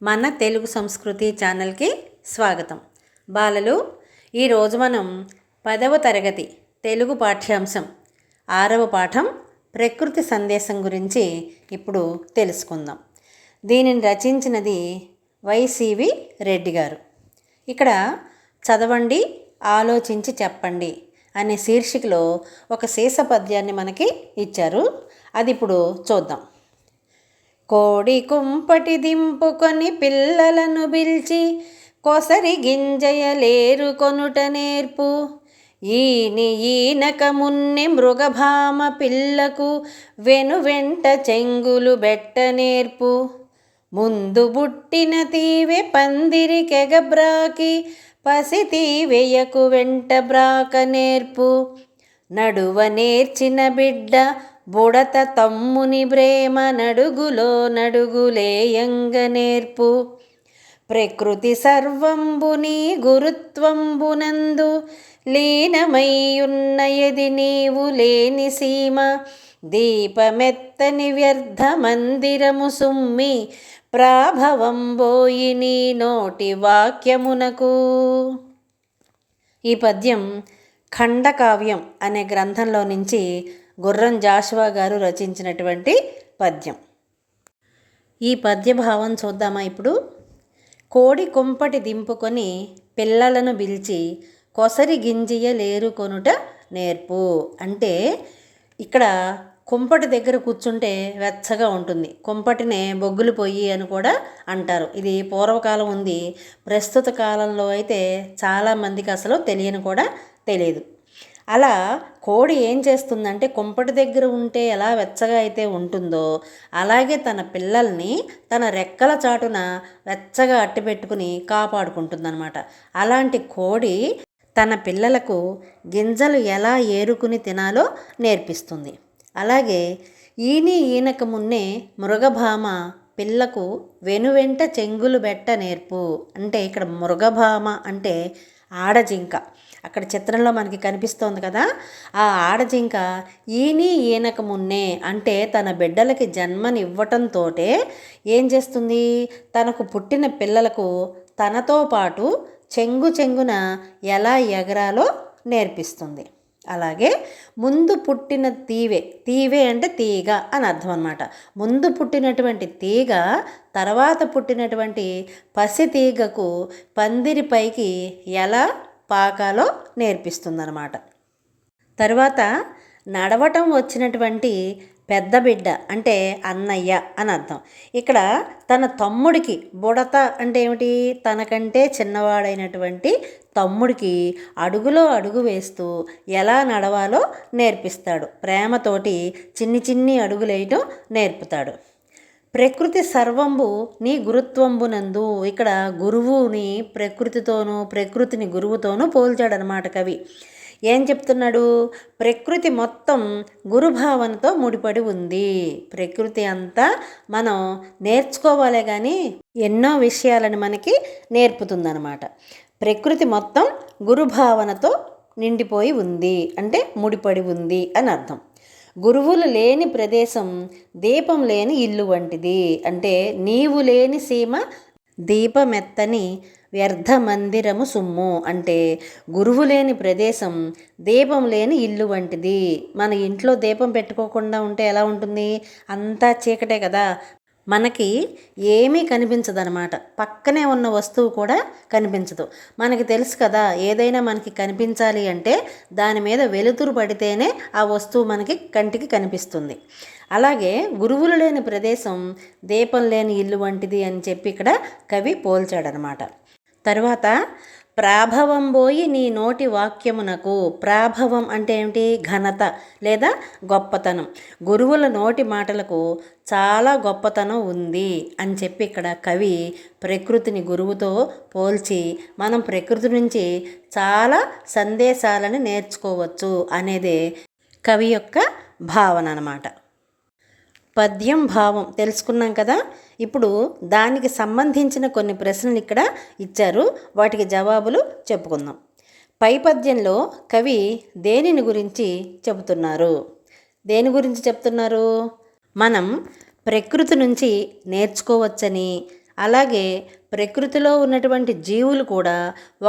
మన తెలుగు సంస్కృతి ఛానల్కి స్వాగతం. బాలలు, ఈరోజు మనం 10వ తరగతి తెలుగు పాఠ్యాంశం 6వ పాఠం ప్రకృతి సందేశం గురించి ఇప్పుడు తెలుసుకుందాం. దీనిని రచించినది వైసివి రెడ్డి గారు. ఇక్కడ చదవండి, ఆలోచించి చెప్పండి అనే శీర్షికలో ఒక శీర్ష పద్యాన్ని మనకి ఇచ్చారు. అది ఇప్పుడు చూద్దాం. కోడి కుంపటి దింపుకొని పిల్లలను పిలిచి కొసరి గింజయలేరు కొనుట నేర్పు. ఈనక మున్నె మృగభామ పిల్లకు వెనువెంట చెంగులు బెట్ట నేర్పు. ముందు బుట్టిన తీవె పందిరికెగబ్రాకి పసి తీవెయకు వెంట బ్రాక నేర్పు. నడువ నేర్చిన బిడ్డ బుడత తమ్ముని బ్రేమ నడుగులో నడుగులేయంగ నేర్పు. ప్రకృతి సర్వంబుని గురుత్వంబునందు లీనమయ్యున్నయది నీవు లేని సీమ. దీపమెత్తని వ్యర్థ మందిరము సుమ్మి ప్రాభవం బోయి నీ నోటి వాక్యమునకు. ఈ పద్యం ఖండకావ్యం అనే గ్రంథంలో నుంచి గుర్రం జాషువా గారు రచించినటువంటి పద్యం. ఈ పద్యభావం చూద్దామా ఇప్పుడు. కోడి కుంపటి దింపుకొని పిల్లలను పిలిచి కొసరి గింజియ లేరు కొనుట నేర్పు. అంటే ఇక్కడ కుంపటి దగ్గర కూర్చుంటే వెచ్చగా ఉంటుంది. కుంపటినే బొగ్గులు పొయ్యి అని కూడా అంటారు. ఇది పూర్వకాలం ఉంది. ప్రస్తుత కాలంలో అయితే చాలామందికి అసలు తెలియని కూడా తెలియదు. అలా కోడి ఏం చేస్తుందంటే కుంపటి దగ్గర ఉంటే ఎలా వెచ్చగా అయితే ఉంటుందో అలాగే తన పిల్లల్ని తన రెక్కల చాటున వెచ్చగా అట్టిపెట్టుకుని కాపాడుకుంటుందన్నమాట. అలాంటి కోడి తన పిల్లలకు గింజలు ఎలా ఏరుకుని తినాలో నేర్పిస్తుంది. అలాగే ఈనక మున్నే మృగభామ పిల్లకు వెనువెంట చెంగులు బెట్ట నేర్పు. అంటే ఇక్కడ మృగభామ అంటే ఆడజింక. అక్కడ చిత్రంలో మనకి కనిపిస్తోంది కదా, ఆ ఆడజింక ఈనక మున్నే అంటే తన బిడ్డలకి జన్మనివ్వటంతో ఏం చేస్తుంది, తనకు పుట్టిన పిల్లలకు తనతో పాటు చెంగున ఎలా ఎగరాలో నేర్పిస్తుంది. అలాగే ముందు పుట్టిన తీవె అంటే తీగ అని అర్థం అన్నమాట. ముందు పుట్టినటువంటి తీగ తర్వాత పుట్టినటువంటి పసి తీగకు పందిరిపైకి ఎలా పాకాలో నేర్పిస్తుందన్నమాట. తర్వాత నడవటం వచ్చినటువంటి పెద్ద బిడ్డ అంటే అన్నయ్య అని అర్థం. ఇక్కడ తన తమ్ముడికి బుడత అంటే ఏమిటి, తనకంటే చిన్నవాడైనటువంటి తమ్ముడికి అడుగులో అడుగు వేస్తూ ఎలా నడవాలో నేర్పిస్తాడు. ప్రేమతోటి చిన్ని అడుగులేయటం నేర్పుతాడు. ప్రకృతి సర్వంబు నీ గురుత్వంబునందు. ఇక్కడ గురువుని ప్రకృతితోనూ ప్రకృతిని గురువుతోనూ పోల్చాడనమాట కవి. ఏం చెప్తున్నాడు, ప్రకృతి మొత్తం గురుభావనతో ముడిపడి ఉంది. ప్రకృతి అంతా మనం నేర్చుకోవాలే కానీ ఎన్నో విషయాలను మనకి నేర్పుతుందన్నమాట. ప్రకృతి మొత్తం గురుభావనతో నిండిపోయి ఉంది అంటే ముడిపడి ఉంది అని అర్థం. గురువులు లేని ప్రదేశం దీపం లేని ఇల్లు వంటిది. అంటే నీవు లేని సీమ దీపమెత్తని వ్యర్థ మందిరము సుమ్ము. అంటే గురువు లేని ప్రదేశం దీపం లేని ఇల్లు వంటిది. మన ఇంట్లో దీపం పెట్టుకోకుండా ఉంటే ఎలా ఉంటుంది, అంతా చీకటే కదా, మనకి ఏమీ కనిపించదనమాట. పక్కనే ఉన్న వస్తువు కూడా కనిపించదు. మనకి తెలుసు కదా, ఏదైనా మనకి కనిపించాలి అంటే దాని మీద వెలుతురు పడితేనే ఆ వస్తువు మనకి కంటికి కనిపిస్తుంది. అలాగే గురువులు లేని ప్రదేశం దీపం లేని ఇల్లు వంటిది అని చెప్పి ఇక్కడ కవి పోల్చాడనమాట. తర్వాత ప్రాభవం పోయి నీ నోటి వాక్యమునకు. ప్రాభవం అంటే ఏమిటి, ఘనత లేదా గొప్పతనం. గురువుల నోటి మాటలకు చాలా గొప్పతనం ఉంది అని చెప్పి ఇక్కడ కవి ప్రకృతిని గురువుతో పోల్చి మనం ప్రకృతి నుంచి చాలా సందేశాలను నేర్చుకోవచ్చు అనేదే కవి యొక్క భావన అన్నమాట. పద్యం భావం తెలుసుకున్నాం కదా. ఇప్పుడు దానికి సంబంధించిన కొన్ని ప్రశ్నలు ఇక్కడ ఇచ్చారు, వాటికి జవాబులు చెప్పుకుందాం. పై పద్యంలో కవి దేనిని గురించి చెబుతున్నారు? దేని గురించి చెప్తున్నారు? మనం ప్రకృతి నుంచి నేర్చుకోవచ్చని, అలాగే ప్రకృతిలో ఉన్నటువంటి జీవులు కూడా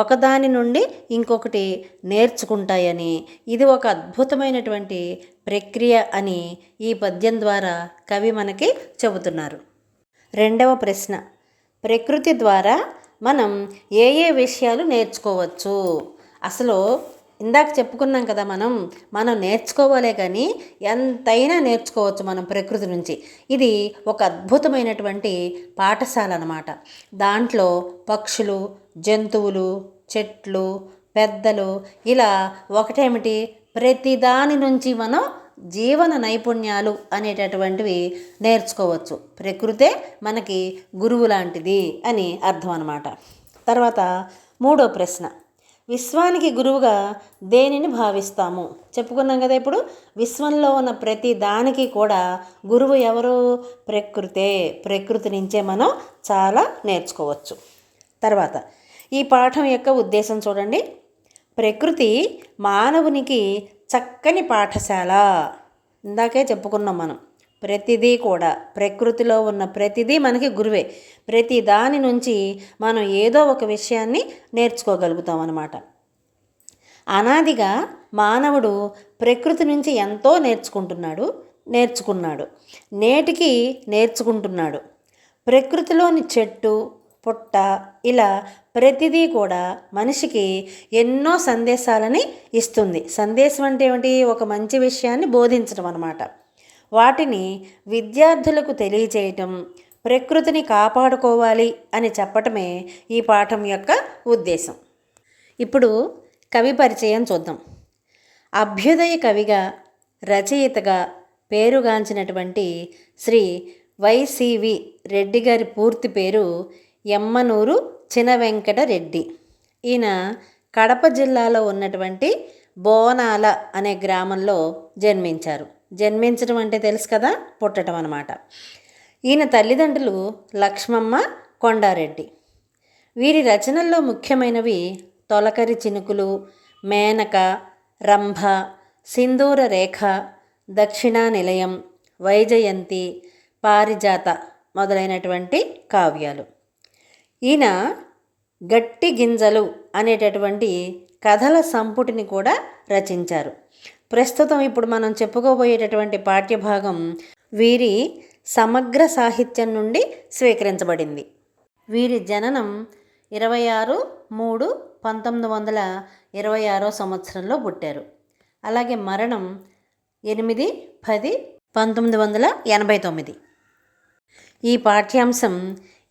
ఒకదాని నుండి ఇంకొకటి నేర్చుకుంటాయని, ఇది ఒక అద్భుతమైనటువంటి ప్రక్రియ అని ఈ పద్యం ద్వారా కవి మనకి చెబుతున్నారు. రెండవ ప్రశ్న, ప్రకృతి ద్వారా మనం ఏ ఏ విషయాలు నేర్చుకోవచ్చు? అసలు ఇందాక చెప్పుకున్నాం కదా, మనం నేర్చుకోవాలే కానీ ఎంతైనా నేర్చుకోవచ్చు మనం ప్రకృతి నుంచి. ఇది ఒక అద్భుతమైనటువంటి పాఠశాల అన్నమాట. దాంట్లో పక్షులు, జంతువులు, చెట్లు, పెద్దలు, ఇలా ఒకటేమిటి, ప్రతిదాని నుంచి మనం జీవన నైపుణ్యాలు అనేటటువంటివి నేర్చుకోవచ్చు. ప్రకృతే మనకి గురువు లాంటిది అని అర్థం అన్నమాట. తర్వాత మూడో ప్రశ్న, విశ్వానికి గురువుగా దేనిని భావిస్తాము? చెప్పుకున్నాం కదా, ఇప్పుడు విశ్వంలో ఉన్న ప్రతి దానికి కూడా గురువు ఎవరు? ప్రకృతే. ప్రకృతి నుంచే మనం చాలా నేర్చుకోవచ్చు. తర్వాత ఈ పాఠం యొక్క ఉద్దేశం చూడండి. ప్రకృతి మానవునికి చక్కని పాఠశాల. ఇందాకే చెప్పుకున్నాం మనం, ప్రతిదీ కూడా ప్రకృతిలో ఉన్న ప్రతిదీ మనకి గురువే. ప్రతి దాని నుంచి మనం ఏదో ఒక విషయాన్ని నేర్చుకోగలుగుతాం అన్నమాట. అనాదిగా మానవుడు ప్రకృతి నుంచి ఎంతో నేర్చుకున్నాడు, నేటికి నేర్చుకుంటున్నాడు. ప్రకృతిలోని చెట్టు, పుట్ట, ఇలా ప్రతిదీ కూడా మనిషికి ఎన్నో సందేశాలని ఇస్తుంది. సందేశం అంటే ఏమిటి? ఒక మంచి విషయాన్ని బోధించడం అన్నమాట. వాటిని విద్యార్థులకు తెలియచేయటం, ప్రకృతిని కాపాడుకోవాలి అని చెప్పటమే ఈ పాఠం యొక్క ఉద్దేశం. ఇప్పుడు కవి పరిచయం చూద్దాం. అభ్యుదయ కవిగా, రచయితగా పేరుగాంచినటువంటి శ్రీ వైసివి రెడ్డి గారి పూర్తి పేరు ఎమ్మనూరు చినవెంకట రెడ్డి. ఈయన కడప జిల్లాలో ఉన్నటువంటి బోనాల అనే గ్రామంలో జన్మించారు. జన్మించడం అంటే తెలుసు కదా, పుట్టడం అన్నమాట. ఈయన తల్లిదండ్రులు లక్ష్మమ్మ, కొండారెడ్డి. వీరి రచనల్లో ముఖ్యమైనవి తొలకరి చినుకులు, మేనక, రంభ, సింధూర రేఖ, దక్షిణా నిలయం, వైజయంతి, పారిజాత మొదలైనటువంటి కావ్యాలు. ఈయన గట్టి గింజలు అనేటటువంటి కథల సంపుటిని కూడా రచించారు. ప్రస్తుతం ఇప్పుడు మనం చెప్పుకోబోయేటటువంటి పాఠ్యభాగం వీరి సమగ్ర సాహిత్యం నుండి స్వీకరించబడింది. వీరి జననం 26/3/1926 సంవత్సరంలో పుట్టారు. అలాగే మరణం 8/10/1989. ఈ పాఠ్యాంశం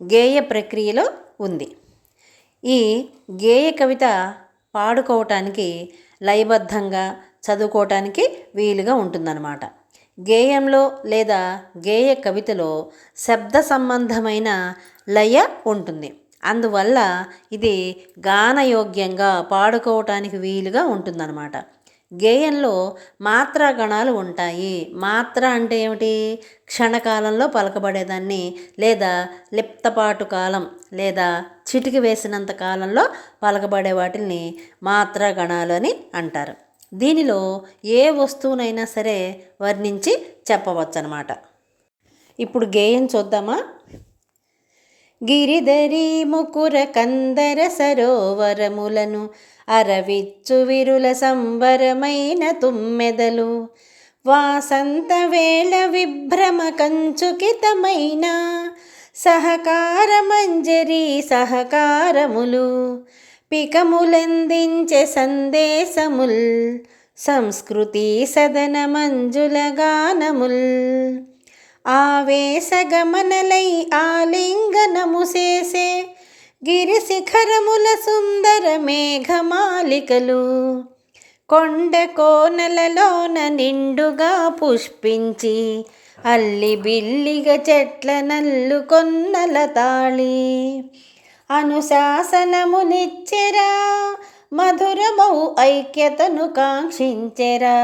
గేయ ప్రక్రియలో ఉంది. ఈ గేయ కవిత పాడుకోవటానికి, లయబద్ధంగా చదువుకోవటానికి వీలుగా ఉంటుందన్నమాట. గేయంలో లేదా గేయ కవితలో శబ్ద సంబంధమైన లయ ఉంటుంది. అందువల్ల ఇది గానయోగ్యంగా పాడుకోవటానికి వీలుగా ఉంటుందన్నమాట. గేయంలో మాత్రాగణాలు ఉంటాయి. మాత్ర అంటే ఏమిటి? క్షణకాలంలో పలకబడేదాన్ని, లేదా లిప్తపాటు కాలం లేదా చిటికి వేసినంత కాలంలో పలకబడే వాటిని మాత్రాగణాలు అని అంటారు. దీనిలో ఏ వస్తువునైనా సరే వర్ణించి చెప్పవచ్చు అన్నమాట. ఇప్పుడు గేయం చూద్దామా? గిరిధరి ముకుర కందర సరోవరములను అరవిచ్చు విరుల సంబరమైన తుమ్మెదలు, వాసంత వేళ విభ్రమ కంచుకితమైన సహకార మంజరి సహకారములు, పికములందించే సందేశముల్ సంస్కృతి సదన మంజుల గానముల్, ఆవేశగమనలై ఆలింగనము చేసే గిరి శిఖరముల సుందర మేఘమాలికలు, కొండ కోనలలోన నిండుగా పుష్పించి అల్లి బిల్లిగ చెట్ల నల్లు కొన్నల తాళి, అనుశాసనమునిచ్చెరా మధురమౌ ఐక్యతను కాంక్షించెరా,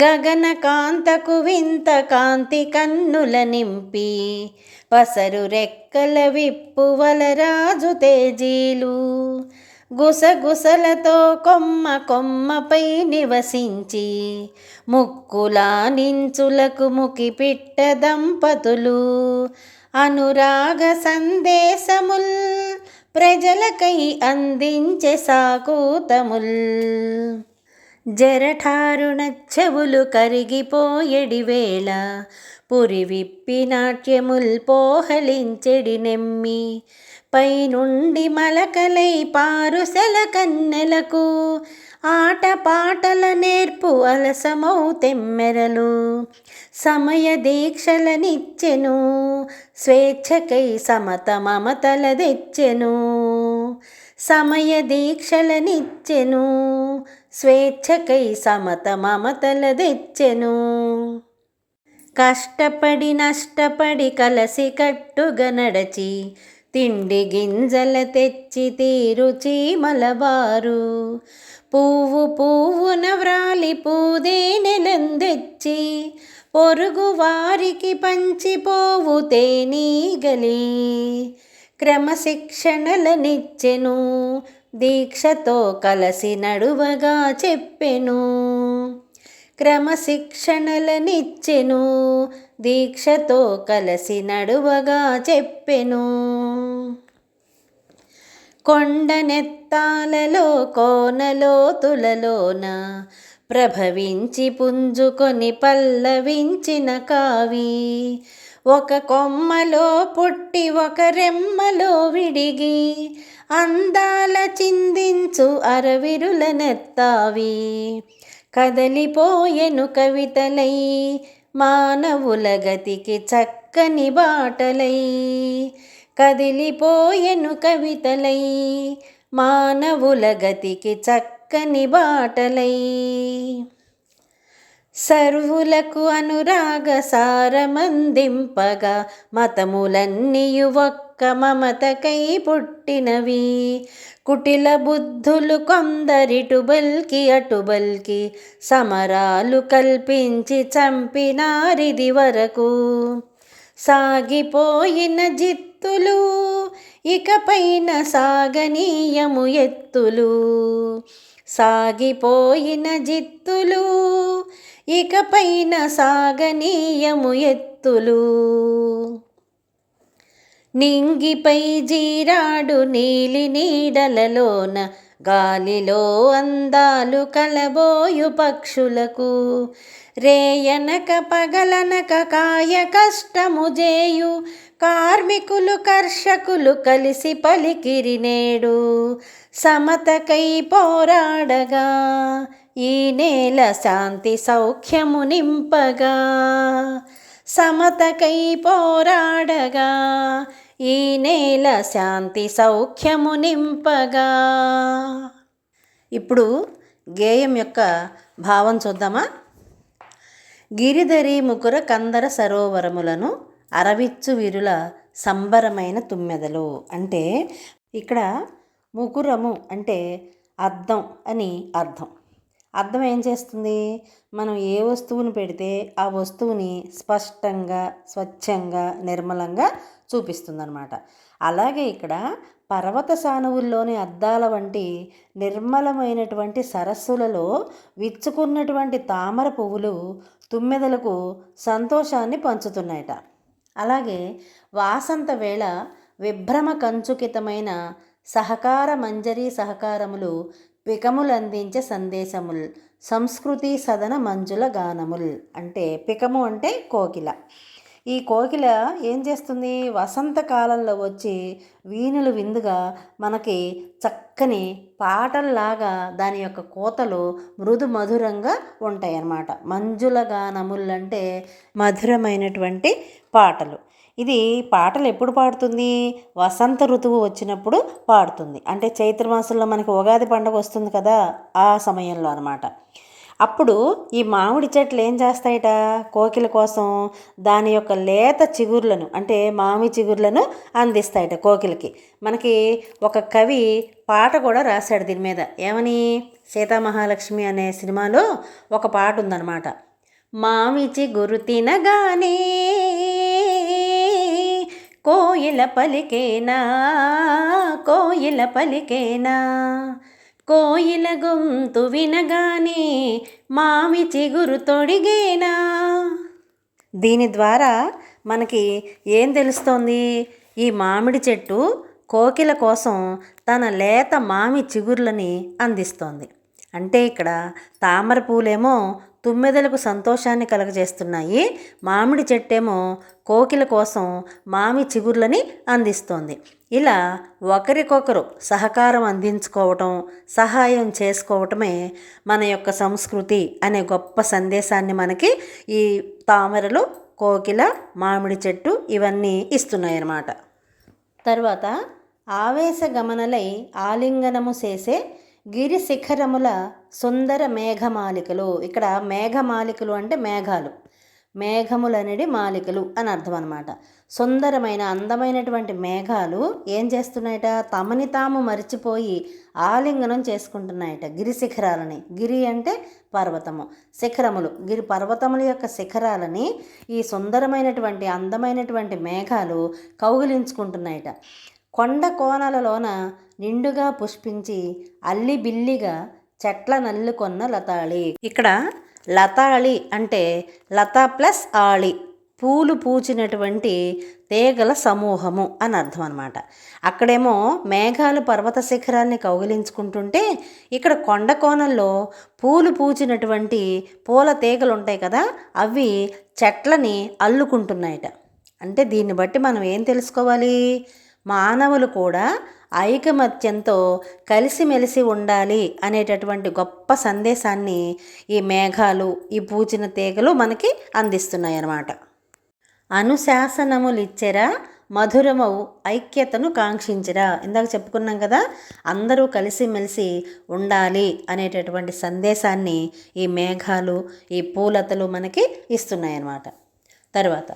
గగన కాంతకు వింత కాంతి కన్నుల నింపి పసరు రెక్కల విప్పువల రాజు తేజీలు, గుసగుసలతో కొమ్మ కొమ్మపై నివసించి ముక్కులా నించులకు ముకిపిట్ట దంపతులు, అనురాగ సందేశముల్ ప్రజలకై అందించే సాకూతముల్. జరఠారుణ చెవులు కరిగిపోయెడి వేళ పురి విప్పి నాట్యముల్ పోహలించెడి నెమ్మి. పైనుండి మలకలై పారుసెల కన్నెలకు ఆట పాటల నేర్పు అలసమౌ తెమ్మెరలు. సమయ దీక్షలనిచ్చెను స్వేచ్ఛకై సమత మమతల తెచ్చెను. సమయ దీక్షలనిచ్చెను స్వేచ్ఛకై సమత మమతల తెచ్చెను. కష్టపడి నష్టపడి కలసి కట్టుగా నడచి తిండి గింజల తెచ్చి తీరు చీమలబారు. పువ్వు పువ్వున వ్రాలి పూదేనెలందెచ్చి పొరుగు వారికి పంచిపోవు తేనీగలి. క్రమశిక్షణలనిచ్చెను దీక్షతో కలసి నడువగా చెప్పెను. క్రమశిక్షణలనిచ్చెను దీక్షతో కలసి నడువగా చెప్పెను. కొండనెత్తాలలో కోనలోతులలోన ప్రభవించి పుంజుకొని పల్లవించిన కావి. ఒక కొమ్మలో పుట్టి ఒక రెమ్మలో విడిగి అందాల చిందించు అరవిరుల నెత్తావి. కదలిపోయెను కవితలై మానవుల గతికి చక్కని బాటలై. కదిలిపోయెను కవితలై మానవుల గతికి చక్కని బాటలై. సర్వులకు అనురాగ సారమందింపగా మతములన్నీయు ఒక్క మమతకై పుట్టినవి. కుటిల బుద్ధులు కొందరిటుబల్కి అటుబల్కి సమరాలు కల్పించి చంపినారిది వరకు. సాగిపోయిన జిత్తులు ఇకపైన సాగనీయము ఎత్తులు. సాగిపోయిన జిత్తులు ఇకపైన సాగనీయము ఎత్తులు. నింగిపై జీరాడు నీలి నీడలలోన గాలిలో అందాలు కలబోయు పక్షులకు. రేయనక పగలనక కాయ కష్టము జేయు కార్మికులు కర్షకులు కలిసి పలికిరి నేడు. సమతకై పోరాడగా ఈ నేల శాంతి సౌఖ్యము నింపగా. సమతకై పోరాడగా ఈ నేల శాంతి సౌఖ్యము నింపగా. ఇప్పుడు గేయం యొక్క భావం చూద్దామా. గిరిధరి ముకుర కందర సరోవరములను అరవిచ్చు విరుల సంబరమైన తుమ్మెదలు. అంటే ఇక్కడ ముకురము అంటే అద్దం అని అర్థం. అద్దం ఏం చేస్తుంది? మనం ఏ వస్తువుని పెడితే ఆ వస్తువుని స్పష్టంగా స్వచ్ఛంగా నిర్మలంగా చూపిస్తుందన్నమాట. అలాగే ఇక్కడ పర్వత సానువుల్లోని అద్దాల వంటి నిర్మలమైనటువంటి సరస్సులలో విచ్చుకున్నటువంటి తామర పువ్వులు తుమ్మెదలకు సంతోషాన్ని పంచుతున్నాయట. అలాగే వాసంత వేళ విభ్రమ కంచుకితమైన సహకార మంజరీ సహకారములు పికములు అందించే సందేశముల్ సంస్కృతి సదన మంజుల గానముల్. అంటే పికము అంటే కోకిల. ఈ కోకిల ఏం చేస్తుంది? వసంతకాలంలో వచ్చి వీణులు విందుగా మనకి చక్కని పాటల్లాగా దాని యొక్క కోతలు మృదు మధురంగా ఉంటాయి అన్నమాట. మంజుల గానముల్ అంటే మధురమైనటువంటి పాటలు. ఇది పాటలు ఎప్పుడు పాడుతుంది? వసంత ఋతువు వచ్చినప్పుడు పాడుతుంది. అంటే చైత్రమాసంలో మనకి ఉగాది పండుగ వస్తుంది కదా, ఆ సమయంలో అన్నమాట. అప్పుడు ఈ మామిడి చెట్లు ఏం చేస్తాయట? కోకిల కోసం దాని యొక్క లేత చిగుర్లను అంటే మామిడి చిగుర్లను అందిస్తాయట కోకిలకి. మనకి ఒక కవి పాట కూడా రాశాడు దీని మీద. ఏమని? సీతామహాలక్ష్మి అనే సినిమాలో ఒక పాట ఉందన్నమాట. మామి చిగురు తినగానే కోయిల పలికేనా, కోయిల పలికేనా, కోయిల గొంతు వినగానే మామి చిగురు తొడిగేనా. దీని ద్వారా మనకి ఏం తెలుస్తోంది? ఈ మామిడి చెట్టు కోకిల కోసం తన లేత మామి చిగుర్లని అందిస్తోంది. అంటే ఇక్కడ తామర పూలేమో తుమ్మెదలకు సంతోషాన్ని కలగజేస్తున్నాయి, మామిడి చెట్టేమో కోకిల కోసం మామి చిగుర్లని అందిస్తోంది. ఇలా ఒకరికొకరు సహకారం అందించుకోవటం, సహాయం చేసుకోవటమే మన యొక్క సంస్కృతి అనే గొప్ప సందేశాన్ని మనకి ఈ తామరలు, కోకిల, మామిడి చెట్టు ఇవన్నీ ఇస్తున్నాయన్నమాట. తర్వాత ఆవేశగమనలై ఆలింగనము చేసే గిరి శిఖరముల సుందర మేఘమాలికలు. ఇక్కడ మేఘమాలికలు అంటే మేఘాలు, మేఘములనేది మాలికలు అని అర్థం అనమాట. సుందరమైన అందమైనటువంటి మేఘాలు ఏం చేస్తున్నాయట? తమని తాము మరిచిపోయి ఆలింగనం చేసుకుంటున్నాయట గిరి శిఖరాలని. గిరి అంటే పర్వతము, శిఖరములు, గిరి పర్వతముల యొక్క శిఖరాలని ఈ సుందరమైనటువంటి అందమైనటువంటి మేఘాలు కౌగిలించుకుంటున్నాయట. కొండ కోనలలోన నిండుగా పుష్పించి అల్లి బిల్లిగా చెట్ల నల్లుకొన్న లతాళి. ఇక్కడ లతాళి అంటే లత ప్లస్ ఆళి, పూలు పూచినటువంటి తీగల సమూహము అని అర్థం అనమాట. అక్కడేమో మేఘాలు పర్వత శిఖరాల్ని కౌగిలించుకుంటుంటే, ఇక్కడ కొండ కోణంలో పూలు పూచినటువంటి పూల తీగలు ఉంటాయి కదా, అవి చెట్లని అల్లుకుంటున్నాయట. అంటే దీన్ని బట్టి మనం ఏం తెలుసుకోవాలి? మానవులు కూడా ఐకమత్యంతో కలిసిమెలిసి ఉండాలి అనేటటువంటి గొప్ప సందేశాన్ని ఈ మేఘాలు, ఈ పూచిన తీగలు మనకి అందిస్తున్నాయి అన్నమాట. అనుశాసనములిచ్చెరా మధురమౌ ఐక్యతను కాంక్షించరా. ఇందాక చెప్పుకున్నాం కదా, అందరూ కలిసిమెలిసి ఉండాలి అనేటటువంటి సందేశాన్ని ఈ మేఘాలు, ఈ పూలతలు మనకి ఇస్తున్నాయన్నమాట. తర్వాత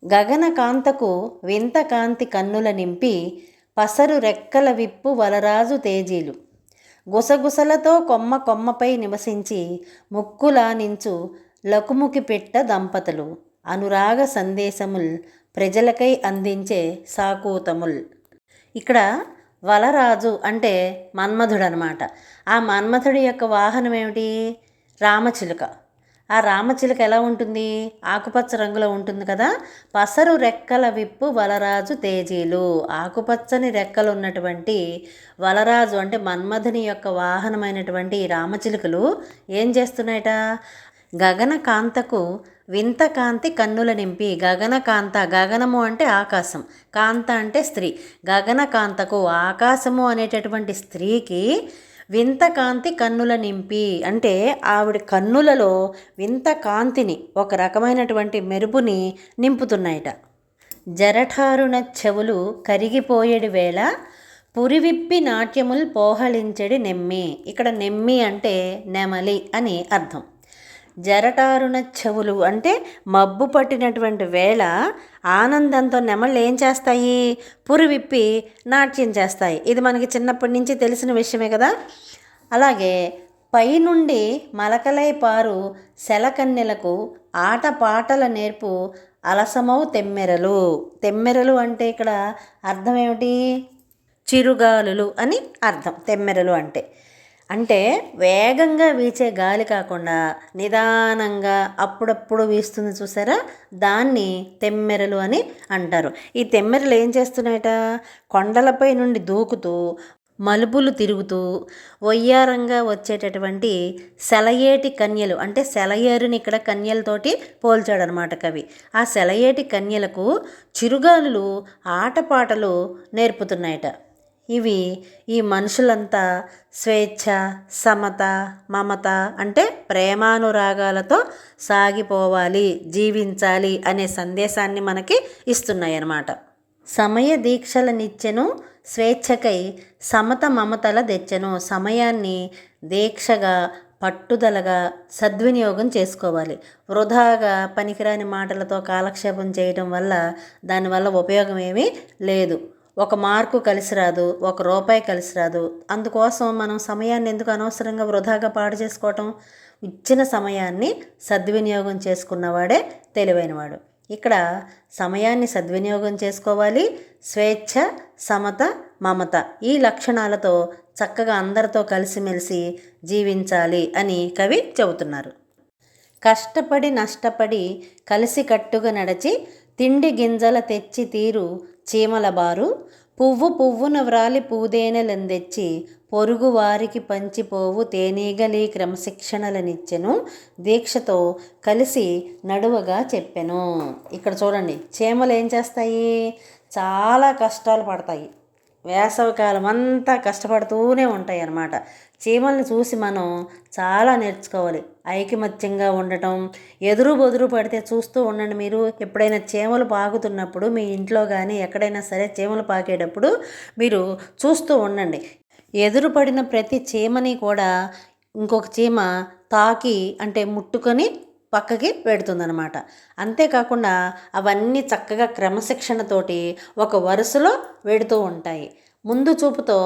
గగనకాంతకు వింత కాంతి కన్నుల నింపి పసరు రెక్కల విప్పు వలరాజు తేజీలు. గుసగుసలతో కొమ్మ కొమ్మపై నివసించి ముక్కులానించు లకుముకి పెట్ట దంపతులు. అనురాగ సందేశముల్ ప్రజలకై అందించే సాకూతముల్. ఇక్కడ వలరాజు అంటే మన్మధుడు అనమాట. ఆ మన్మధుడి యొక్క వాహనం ఏమిటి? రామచిలుక. ఆ రామచిలుక ఎలా ఉంటుంది? ఆకుపచ్చ రంగులో ఉంటుంది కదా. పసరు రెక్కల విప్పు వలరాజు తేజీలు. ఆకుపచ్చని రెక్కలు ఉన్నటువంటి వలరాజు అంటే మన్మధుని యొక్క వాహనమైనటువంటి రామచిలుకలు ఏం చేస్తున్నాయట? గగనకాంతకు వింత కాంతి కన్నుల నింపి. గగనకాంత, గగనము అంటే ఆకాశం, కాంత అంటే స్త్రీ. గగనకాంతకు ఆకాశము అనేటటువంటి స్త్రీకి వింత కాంతి కన్నుల నింపి అంటే ఆవిడ కన్నులలో వింత కాంతిని, ఒక రకమైనటువంటి మెరుపుని నింపుతున్నాయట. జరఠారుణ చెవులు కరిగిపోయేడి వేళ పురివిప్పి నాట్యముల్ పోహళించెడి నెమ్మి. ఇక్కడ నెమ్మి అంటే నెమలి అని అర్థం. జరటారుణ చెవులు అంటే మబ్బు పట్టినటువంటి వేళ ఆనందంతో నెమళ్ళు ఏం చేస్తాయి? పురివిప్పి నాట్యం చేస్తాయి. ఇది మనకి చిన్నప్పటి నుంచి తెలిసిన విషయమే కదా. అలాగే పైనుండి మలకలై పారు శలకన్నెలకు ఆటపాటల నేర్పు అలసమౌ తెమ్మెరలు. తెమ్మెరలు అంటే ఇక్కడ అర్థం ఏమిటి? చిరుగాలులు అని అర్థం. తెమ్మెరలు అంటే అంటే వేగంగా వీచే గాలి కాకుండా నిదానంగా అప్పుడప్పుడు వీస్తుంది చూసారా, దాన్ని తెమ్మెరలు అని అంటారు. ఈ తెమ్మెరలు ఏం చేస్తున్నాయట? కొండలపై నుండి దూకుతూ మలుపులు తిరుగుతూ వయ్యారంగా వచ్చేటటువంటి సెలయేటి కన్యలు, అంటే సెలయేరుని ఇక్కడ కన్యలతోటి పోల్చాడనమాట కవి. ఆ సెలయేటి కన్యలకు చిరుగాలులు ఆటపాటలు నేర్పుతున్నాయట. ఇవి ఈ మనుషులంతా స్వేచ్ఛ, సమత, మమత అంటే ప్రేమానురాగాలతో సాగిపోవాలి, జీవించాలి అనే సందేశాన్ని మనకి ఇస్తున్నాయి అన్నమాట. సమయ దీక్షలనిచ్చెను స్వేచ్ఛకై సమత మమతల తెచ్చెను. సమయాన్ని దీక్షగా, పట్టుదలగా సద్వినియోగం చేసుకోవాలి. వృధాగా పనికిరాని మాటలతో కాలక్షేపం చేయడం వల్ల దానివల్ల ఉపయోగం ఏమీ లేదు. ఒక మార్కు కలిసి రాదు, ఒక రూపాయి కలిసి రాదు. అందుకోసం మనం సమయాన్ని ఎందుకు అనవసరంగా వృధాగా పాడు చేసుకోవటం? ఇచ్చిన సమయాన్ని సద్వినియోగం చేసుకున్నవాడే తెలివైనవాడు. ఇక్కడ సమయాన్ని సద్వినియోగం చేసుకోవాలి. స్వేచ్ఛ, సమత, మమత ఈ లక్షణాలతో చక్కగా అందరితో కలిసిమెలిసి జీవించాలి అని కవి చెబుతున్నారు. కష్టపడి నష్టపడి కలిసికట్టుగా నడచి తిండి గింజల తెచ్చి తీరు చీమల బారు పువ్వు పువ్వున వ్రాలి పూదేనెలందెచ్చి పొరుగు వారికి పంచిపోవు తేనీగలీ క్రమశిక్షణలనిచ్చెను దీక్షతో కలిసి నడువగా చెప్పెను. ఇక్కడ చూడండి, చీమలు ఏం చేస్తాయి? చాలా కష్టాలు పడతాయి. వేసవికాలం అంతా కష్టపడుతూనే ఉంటాయి అన్నమాట. చీమల్ని చూసి మనం చాలా నేర్చుకోవాలి. ఐకమత్యంగా ఉండటం, ఎదురు బొదురు పడితే చూస్తూ ఉండండి. మీరు ఎప్పుడైనా చీమలు పాకుతున్నప్పుడు మీ ఇంట్లో కానీ ఎక్కడైనా సరే చీమలు పాకేటప్పుడు మీరు చూస్తూ ఉండండి. ఎదురు పడిన ప్రతి చీమని కూడా ఇంకొక చీమ తాకి అంటే ముట్టుకొని పక్కకి పెడుతుందన్నమాట. అంతేకాకుండా అవన్నీ చక్కగా క్రమశిక్షణతోటి ఒక వరుసలో వెడుతూ ఉంటాయి. ముందు చూపుతో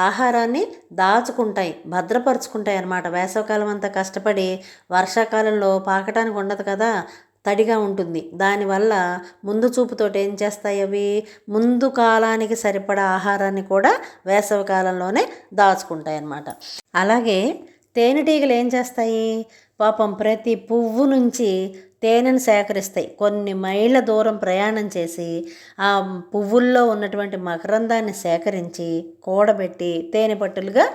ఆహారాన్ని దాచుకుంటాయి, భద్రపరుచుకుంటాయి అన్నమాట. వేసవికాలం అంతా కష్టపడి వర్షాకాలంలో పాకటానికి ఉండదు కదా, తడిగా ఉంటుంది. దానివల్ల ముందు చూపుతోటి ఏం చేస్తాయి? అవి ముందు కాలానికి సరిపడా ఆహారాన్ని కూడా వేసవి కాలంలోనే దాచుకుంటాయి అన్నమాట. అలాగే తేనెటీగలు ఏం చేస్తాయి? పాపం ప్రతి పువ్వు నుంచి తేనెను సేకరిస్తాయి. కొన్ని మైళ్ళ దూరం ప్రయాణం చేసి ఆ పువ్వుల్లో ఉన్నటువంటి మకరందాన్ని సేకరించి కూడబెట్టి తేనె పట్టులుగా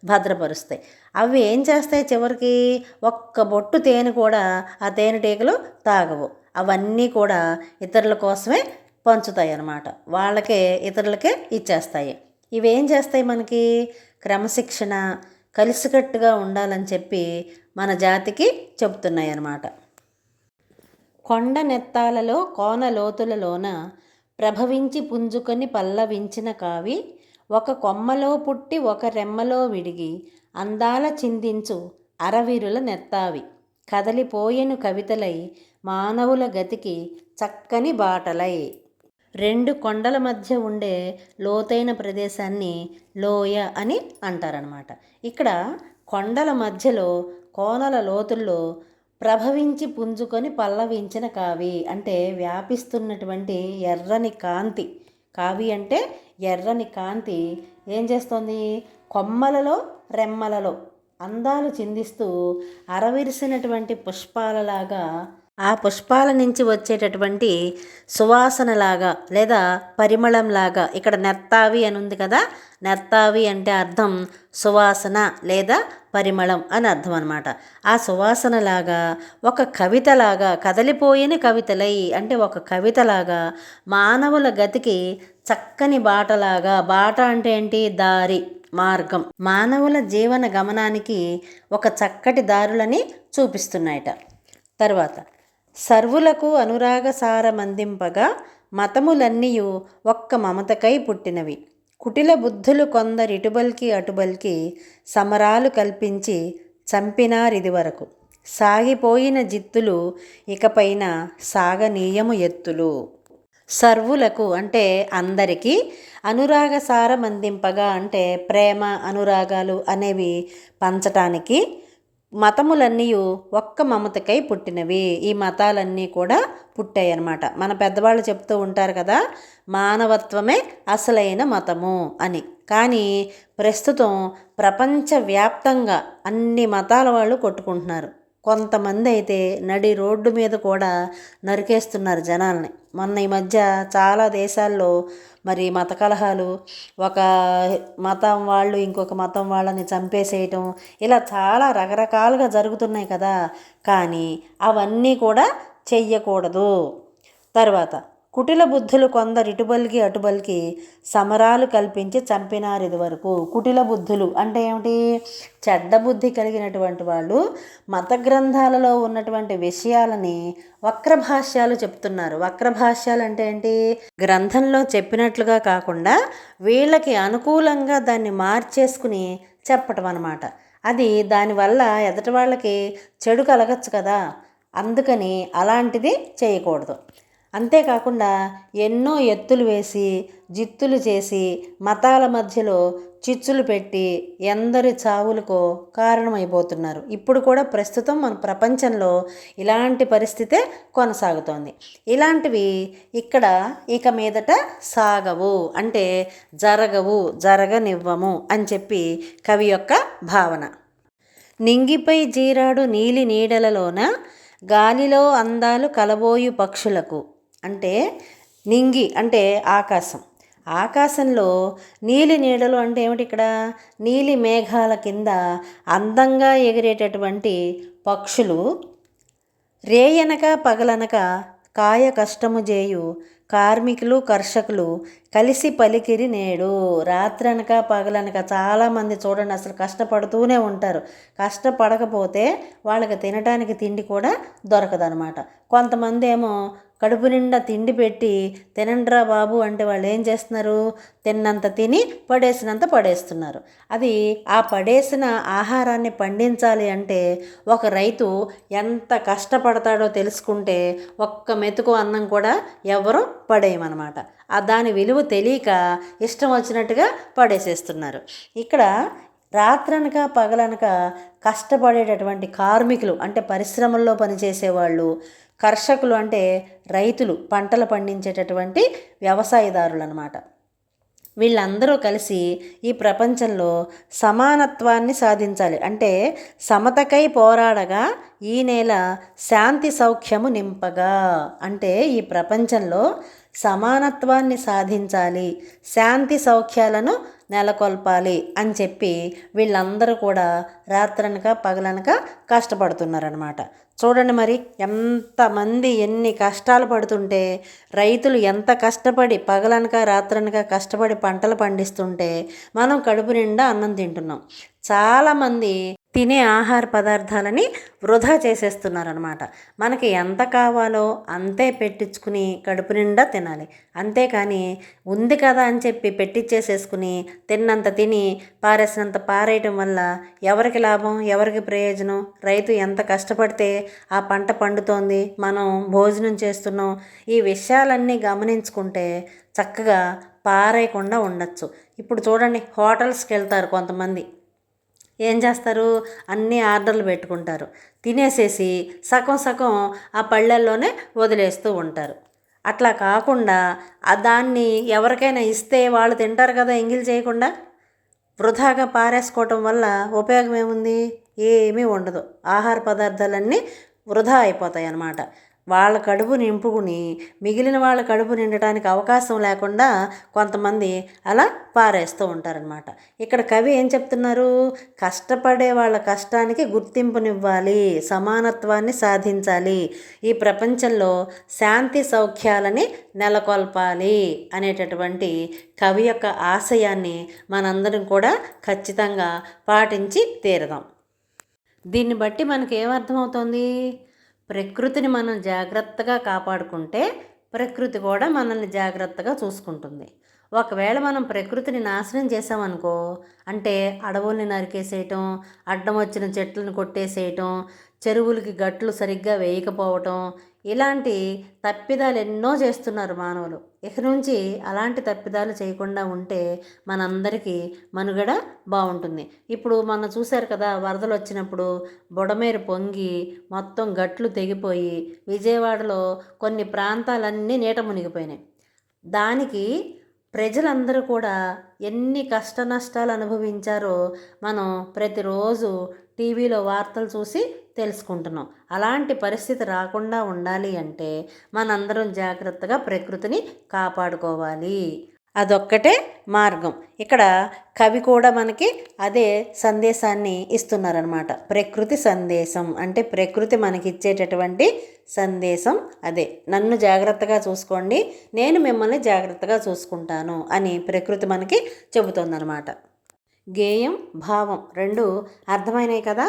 భద్రపరుస్తాయి. అవి ఏం చేస్తాయి? చివరికి ఒక్క బొట్టు తేనె కూడా ఆ తేనెటీగలు తాగవు. అవన్నీ కూడా ఇతరుల కోసమే పంచుతాయి అన్నమాట. వాళ్ళకే ఇతరులకే ఇచ్చేస్తాయి. ఇవేం చేస్తాయి? మనకి క్రమశిక్షణ, కలిసికట్టుగా ఉండాలని చెప్పి మన జాతికి చెప్తున్నాయి అన్నమాట. కొండ నెత్తాలలో కోన లోతులలోన ప్రభవించి పుంజుకొని పల్లవించిన కావి ఒక కొమ్మలో పుట్టి ఒక రెమ్మలో విడిగి అందాల చిందించు అరవిరుల నెత్తావి కదలిపోయెను కవితలై మానవుల గతికి చక్కని బాటలై. రెండు కొండల మధ్య ఉండే లోతైన ప్రదేశాన్ని లోయ అని అంటారనమాట. ఇక్కడ కొండల మధ్యలో కోనల లోతుల్లో ప్రభవించి పుంజుకొని పల్లవించిన కావి అంటే వ్యాపిస్తున్నటువంటి ఎర్రని కాంతి. కావి అంటే ఎర్రని కాంతి ఏం చేస్తుంది? కొమ్మలలో రెమ్మలలో అందాలు చిందిస్తూ అరవిరిసినటువంటి పుష్పాలలాగా, ఆ పుష్పాల నుంచి వచ్చేటటువంటి సువాసనలాగా లేదా పరిమళంలాగా. ఇక్కడ నెత్తావి అని ఉంది కదా, నెత్తావి అంటే అర్థం సువాసన లేదా పరిమళం అని అర్థం అనమాట. ఆ సువాసనలాగా ఒక కవితలాగా కదలిపోయిన కవితలై అంటే ఒక కవితలాగా మానవుల గతికి చక్కని బాటలాగా. బాట అంటే ఏంటి? దారి, మార్గం. మానవుల జీవన గమనానికి ఒక చక్కటి దారులని చూపిస్తున్నాయట. తర్వాత సర్వులకు అనురాగ సారమందింపగా మతములన్నీయు ఒక్క మమతకై పుట్టినవి కుటిల బుద్ధులు కొందరిటుబల్కి అటుబల్కి సమరాలు కల్పించి చంపినారిది వరకు సాగిపోయిన జిత్తులు ఇకపైన సాగనీయము ఎత్తులు. సర్వులకు అంటే అందరికీ, అనురాగ సారమందింపగా అంటే ప్రేమ అనురాగాలు అనేవి పంచటానికి, మతములన్నీ ఒక్క మమతకై పుట్టినవి. ఈ మతాలన్నీ కూడా పుట్టాయి అన్నమాట. మన పెద్దవాళ్ళు చెప్తూ ఉంటారు కదా, మానవత్వమే అసలైన మతము అని. కానీ ప్రస్తుతం ప్రపంచవ్యాప్తంగా అన్ని మతాల వాళ్ళు కొట్టుకుంటున్నారు. కొంతమంది అయితే నడి రోడ్డు మీద కూడా నరికేస్తున్నారు జనాల్ని. మొన్న ఈ మధ్య చాలా దేశాల్లో మరి మత కలహాలు, ఒక మతం వాళ్ళు ఇంకొక మతం వాళ్ళని చంపేసేయటం, ఇలా చాలా రకరకాలుగా జరుగుతున్నాయి కదా. కానీ అవన్నీ కూడా చెయ్యకూడదు. తర్వాత కుటిల బుద్ధులు కొందరు ఇటుబలికి అటుబలికి సమరాలు కల్పించి చంపినారు ఇది వరకు. కుటిల బుద్ధులు అంటే ఏమిటి? చెడ్డ బుద్ధి కలిగినటువంటి వాళ్ళు మత గ్రంథాలలో ఉన్నటువంటి విషయాలని వక్రభాష్యాలు చెప్తున్నారు. వక్రభాష్యాలు అంటే ఏంటి? గ్రంథంలో చెప్పినట్లుగా కాకుండా వీళ్ళకి అనుకూలంగా దాన్ని మార్చేసుకుని చెప్పటం అన్నమాట. అది దానివల్ల ఎదుటి వాళ్ళకి చెడు కలగచ్చు కదా, అందుకని అలాంటిది చేయకూడదు. అంతేకాకుండా ఎన్నో ఎత్తులు వేసి జిత్తులు చేసి మతాల మధ్యలో చిచ్చులు పెట్టి ఎందరి చావులకో కారణమైపోతున్నారు. ఇప్పుడు కూడా ప్రస్తుతం మన ప్రపంచంలో ఇలాంటి పరిస్థితే కొనసాగుతోంది. ఇలాంటివి ఇక్కడ ఇక మీదట సాగవు, అంటే జరగవు, జరగనివ్వము అని చెప్పి కవి యొక్క భావన. నింగిపై జీరాడు నీలి నీడలలోన గాలిలో అందాలు కలబోయు పక్షులకు. అంటే నింగి అంటే ఆకాశం. ఆకాశంలో నీలి నీడలు అంటే ఏమిటి? ఇక్కడ నీలి మేఘాల కింద అందంగా ఎగిరేటటువంటి పక్షులు రేయనక పగలనక కాయ కష్టము చేయు కార్మికులు కర్షకులు కలిసి పలికిరి నేడు. రాత్రనక పగలనక చాలామంది చూడండి అసలు కష్టపడుతూనే ఉంటారు. కష్టపడకపోతే వాళ్ళకి తినడానికి తిండి కూడా దొరకదనమాట. కొంతమంది ఏమో కడుపు నిండా తిండి పెట్టి తినండ్రా బాబు అంటే వాళ్ళు ఏం చేస్తున్నారు? తిన్నంత తిని పడేసినంత పడేస్తున్నారు. అది ఆ పడేసిన ఆహారాన్ని పండించాలి అంటే ఒక రైతు ఎంత కష్టపడతాడో తెలుసుకుంటే ఒక్క మెతుకు అన్నం కూడా ఎవరు పడేయమన్నమాట. దాని విలువ తెలియక ఇష్టం వచ్చినట్టుగా పడేసేస్తున్నారు. ఇక్కడ రాత్రనక పగలనక కష్టపడేటటువంటి కార్మికులు అంటే పరిశ్రమల్లో పనిచేసేవాళ్ళు, కర్షకులు అంటే రైతులు పంటలు పండించేటటువంటి వ్యవసాయదారులు అన్నమాట. వీళ్ళందరూ కలిసి ఈ ప్రపంచంలో సమానత్వాన్ని సాధించాలి. అంటే సమతకై పోరాడగా ఈ నేల శాంతి సౌఖ్యము నింపగా. అంటే ఈ ప్రపంచంలో సమానత్వాన్ని సాధించాలి, శాంతి సౌఖ్యాలను నెలకొల్పాలి అని చెప్పి వీళ్ళందరూ కూడా రాత్రనక పగలనక కష్టపడుతున్నారనమాట. చూడండి మరి ఎంతమంది ఎన్ని కష్టాలు పడుతుంటే, రైతులు ఎంత కష్టపడి పగలనక రాత్రనక కష్టపడి పంటలు పండిస్తుంటే మనం కడుపు నిండా అన్నం తింటున్నాం. చాలామంది తినే ఆహార పదార్థాలని వృధా చేసేస్తున్నారనమాట. మనకి ఎంత కావాలో అంతే పెట్టించుకుని కడుపు నిండా తినాలి. అంతేకాని ఉంది కదా అని చెప్పి పెట్టించేసేసుకుని తిన్నంత తిని పారేసినంత పారేయటం వల్ల ఎవరికి లాభం, ఎవరికి ప్రయోజనం? రైతు ఎంత కష్టపడితే ఆ పంట పండుతోంది, మనం భోజనం చేస్తున్నాం. ఈ విషయాలన్నీ గమనించుకుంటే చక్కగా పారేయకుండా ఉండొచ్చు. ఇప్పుడు చూడండి, హోటల్స్కి వెళ్తారు కొంతమంది. ఏం చేస్తారు? అన్ని ఆర్డర్లు పెట్టుకుంటారు, తినేసేసి సగం సగం ఆ పళ్ళల్లోనే వదిలేస్తూ ఉంటారు. అట్లా కాకుండా దాన్ని ఎవరికైనా ఇస్తే వాళ్ళు తింటారు కదా ఎంగిల్ చేయకుండా. వృధాగా పారేసుకోవటం వల్ల ఉపయోగం ఏముంది? ఏమీ ఉండదు. ఆహార పదార్థాలన్నీ వృధా అయిపోతాయి అన్నమాట. వాళ్ళ కడుపు నింపుకుని మిగిలిన వాళ్ళ కడుపు నిండటానికి అవకాశం లేకుండా కొంతమంది అలా పారేస్తూ ఉంటారనమాట. ఇక్కడ కవి ఏం చెప్తున్నారు? కష్టపడే వాళ్ళ కష్టానికి గుర్తింపునివ్వాలి, సమానత్వాన్ని సాధించాలి, ఈ ప్రపంచంలో శాంతి సౌఖ్యాలని నెలకొల్పాలి అనేటటువంటి కవి యొక్క ఆశయాన్ని మనందరం కూడా ఖచ్చితంగా పాటించి తీరదాం. దీన్ని బట్టి మనకి ఏమర్థమవుతోంది? ప్రకృతిని మనం జాగ్రత్తగా కాపాడుకుంటే ప్రకృతి కూడా మనల్ని జాగ్రత్తగా చూసుకుంటుంది. ఒకవేళ మనం ప్రకృతిని నాశనం చేసామనుకో, అంటే అడవుల్ని నరికేసేయటం, అడ్డం వచ్చిన చెట్లను కొట్టేసేయటం, చెరువులకి గట్లు సరిగ్గా వేయకపోవటం, ఇలాంటి తప్పిదాలు ఎన్నో చేస్తున్నారు మానవులు. ఇక నుంచి అలాంటి తప్పిదాలు చేయకుండా ఉంటే మనందరికీ మనుగడ బాగుంటుంది. ఇప్పుడు మనం చూశారు కదా, వరదలు వచ్చినప్పుడు బుడమేరు పొంగి మొత్తం గట్లు తెగిపోయి విజయవాడలో కొన్ని ప్రాంతాలన్నీ నీట మునిగిపోయినాయి. దానికి ప్రజలందరూ కూడా ఎన్ని కష్ట నష్టాలు అనుభవించారో మనం ప్రతిరోజు టీవీలో వార్తలు చూసి తెలుసుకుంటున్నాం. అలాంటి పరిస్థితి రాకుండా ఉండాలి అంటే మనందరం జాగ్రత్తగా ప్రకృతిని కాపాడుకోవాలి. అదొక్కటే మార్గం. ఇక్కడ కవి కూడా మనకి అదే సందేశాన్ని ఇస్తున్నారనమాట. ప్రకృతి సందేశం అంటే ప్రకృతి మనకిచ్చేటటువంటి సందేశం అదే. నన్ను జాగ్రత్తగా చూసుకోండి, నేను మిమ్మల్ని జాగ్రత్తగా చూసుకుంటాను అని ప్రకృతి మనకి చెబుతోందనమాట. గేయం భావం రెండు అర్థమైనాయి కదా.